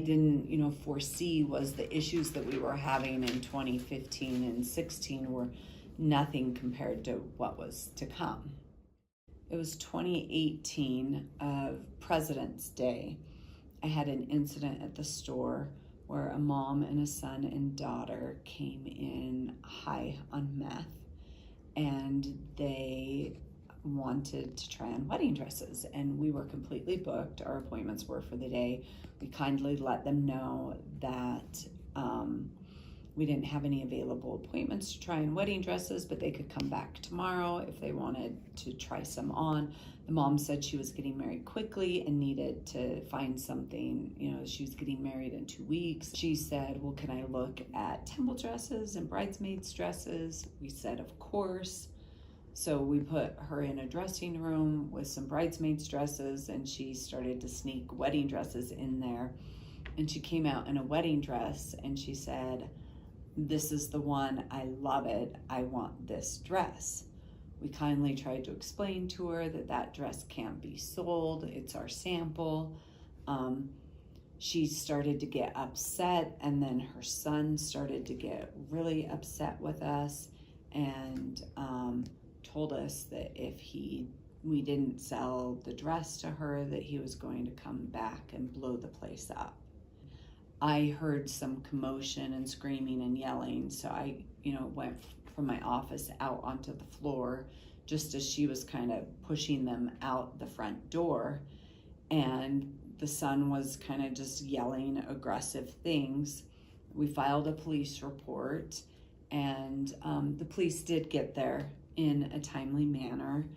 Didn't, foresee was the issues that we were having in 2015 and 16 were nothing compared to what was to come. It was 2018 of President's Day. I had an incident at the store where a mom and a son and daughter came in high on meth, and they wanted to try on wedding dresses, and we were completely booked. Our appointments were for the day. We kindly let them know that we didn't have any available appointments to try on wedding dresses, but they could come back tomorrow if they wanted to try some on. The mom said she was getting married quickly and needed to find something, she was getting married in 2 weeks. She said, well, can I look at temple dresses and bridesmaids dresses? We said, of course. So we put her in a dressing room with some bridesmaids dresses, and she started to sneak wedding dresses in there. And she came out in a wedding dress and she said, this is the one, I love it, I want this dress. We kindly tried to explain to her that that dress can't be sold, it's our sample. She started to get upset, and then her son started to get really upset with us, and told us that if we didn't sell the dress to her, that he was going to come back and blow the place up. I heard some commotion and screaming and yelling, so I, went from my office out onto the floor just as she was kind of pushing them out the front door, and the son was kind of just yelling aggressive things. We filed a police report, and the police did get there in a timely manner,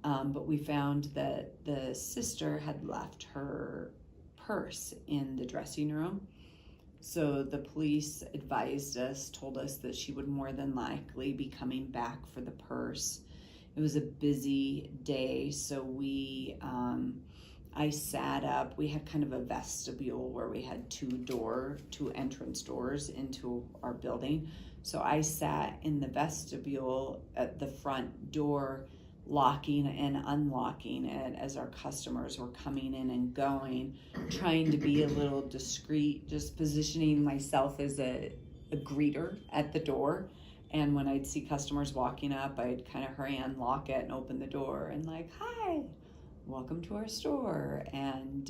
but we found that the sister had left her purse in the dressing room. So the police advised us, told us that she would more than likely be coming back for the purse. It was a busy day, so I sat up. We had kind of a vestibule where we had two entrance doors into our building. So I sat in the vestibule at the front door, locking and unlocking it as our customers were coming in and going, trying to be a little discreet, just positioning myself as a greeter at the door. And when I'd see customers walking up, I'd kind of hurry, unlock it and open the door and like, hi, welcome to our store. And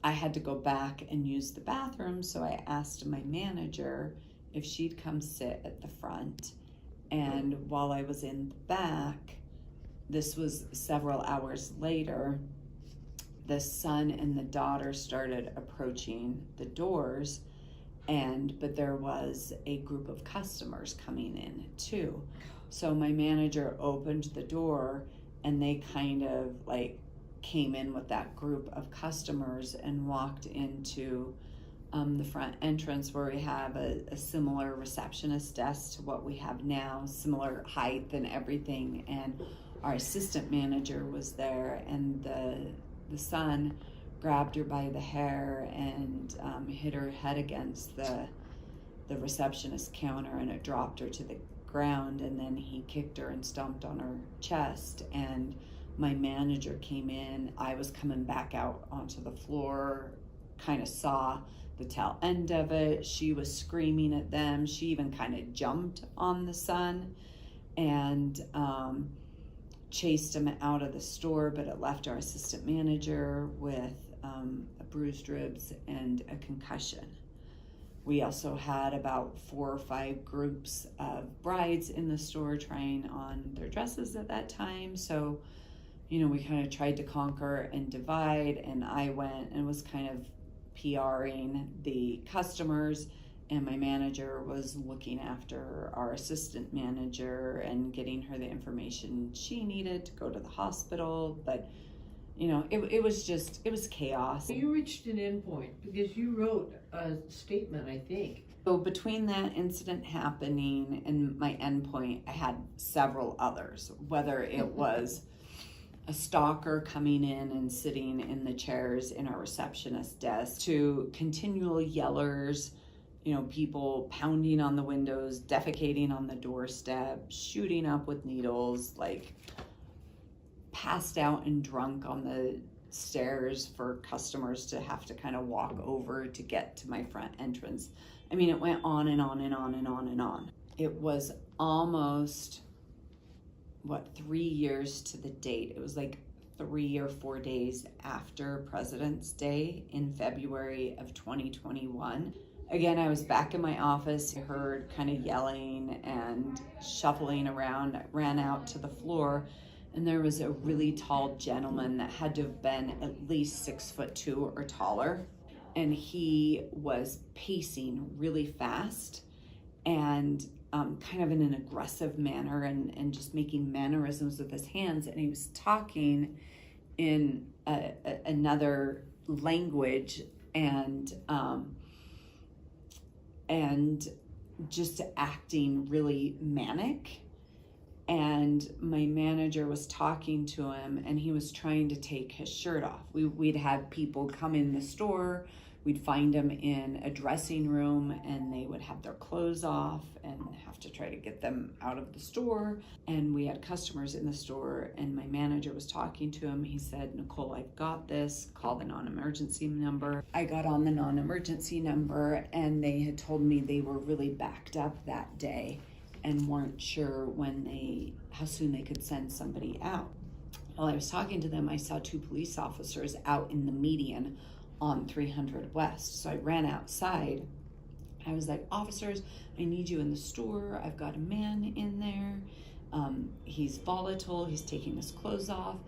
I had to go back and use the bathroom, so I asked my manager if she'd come sit at the front. And while I was in the back, this was several hours later, the son and the daughter started approaching the doors, but there was a group of customers coming in too. So my manager opened the door, and they kind of like came in with that group of customers and walked into the front entrance, where we have a similar receptionist desk to what we have now, similar height and everything. And our assistant manager was there, and the son grabbed her by the hair and hit her head against the receptionist counter, and it dropped her to the ground. And then he kicked her and stomped on her chest, and my manager came in. I was coming back out onto the floor, kind of saw the tail end of it. She was screaming at them. She even kind of jumped on the son and chased him out of the store, but it left our assistant manager with a bruised ribs and a concussion. We also had about 4 or 5 groups of brides in the store trying on their dresses at that time. So, we kind of tried to conquer and divide, and I went and was kind of PRing the customers, and my manager was looking after our assistant manager and getting her the information she needed to go to the hospital. But it was chaos. You reached an end point because you wrote a statement, I think. So between that incident happening and my end point, I had several others, whether it was a stalker coming in and sitting in the chairs in our receptionist desk, to continual yellers, people pounding on the windows, defecating on the doorstep, shooting up with needles, like passed out and drunk on the stairs for customers to have to kind of walk over to get to my front entrance. I mean, it went on and on and on and on and on. It was almost, 3 years to the date. It was like 3 or 4 days after President's Day in February of 2021. Again, I was back in my office. I heard kind of yelling and shuffling around. I ran out to the floor, and there was a really tall gentleman that had to have been at least 6'2" or taller. And he was pacing really fast and kind of in an aggressive manner and just making mannerisms with his hands. And he was talking in another language and just acting really manic. And my manager was talking to him, and he was trying to take his shirt off. We'd have people come in the store. We'd find them in a dressing room, and they would have their clothes off and have to try to get them out of the store. And we had customers in the store, and my manager was talking to him. He said, "Nicole, I've got this. Call the non-emergency number." I got on the non-emergency number, and they had told me they were really backed up that day and weren't sure how soon they could send somebody out. While I was talking to them, I saw 2 police officers out in the median on 300 West. So I ran outside. I was like, "Officers, I need you in the store. I've got a man in there. He's volatile. He's taking his clothes off."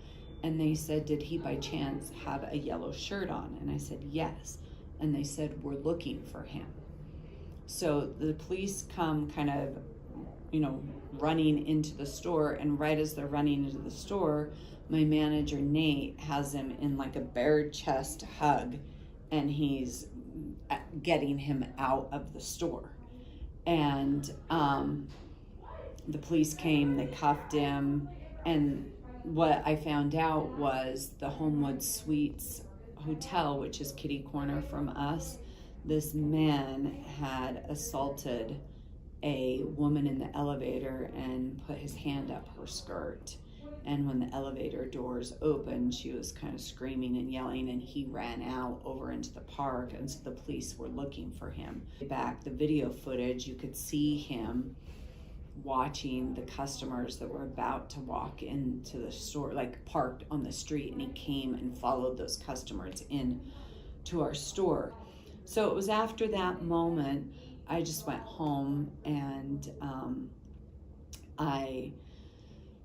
And they said, "Did he by chance have a yellow shirt on?" And I said, "Yes." And they said, "We're looking for him." So the police come kind of, running into the store, and right as they're running into the store, my manager Nate has him in like a bare chest hug, and he's getting him out of the store. And the police came, they cuffed him, and what I found out was the Homewood Suites Hotel, which is kitty corner from us, this man had assaulted a woman in the elevator and put his hand up her skirt. And when the elevator doors opened, she was kind of screaming and yelling, and he ran out over into the park, and so the police were looking for him. Back, the video footage, you could see him watching the customers that were about to walk into the store, like parked on the street, and he came and followed those customers in to our store. So it was after that moment, I just went home, and I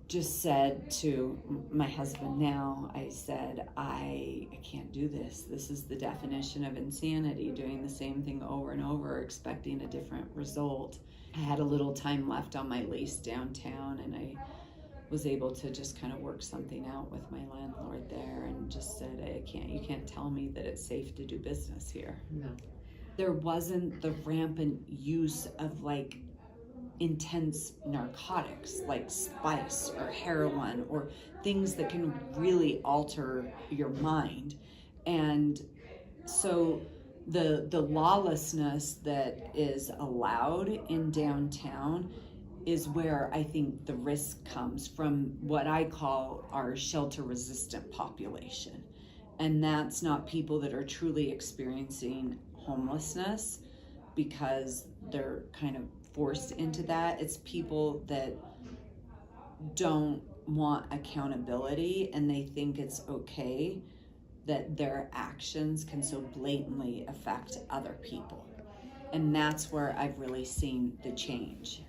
just said to my husband now, I said, I can't do this. This is the definition of insanity, doing the same thing over and over, expecting a different result. I had a little time left on my lease downtown, and I was able to just kind of work something out with my landlord there, and just said, you can't tell me that it's safe to do business here. No. There wasn't the rampant use of like intense narcotics like spice or heroin or things that can really alter your mind. And so the lawlessness that is allowed in downtown is where I think the risk comes from, what I call our shelter resistant population. And that's not people that are truly experiencing homelessness because they're kind of forced into that. It's people that don't want accountability, and they think it's okay that their actions can so blatantly affect other people. And that's where I've really seen the change.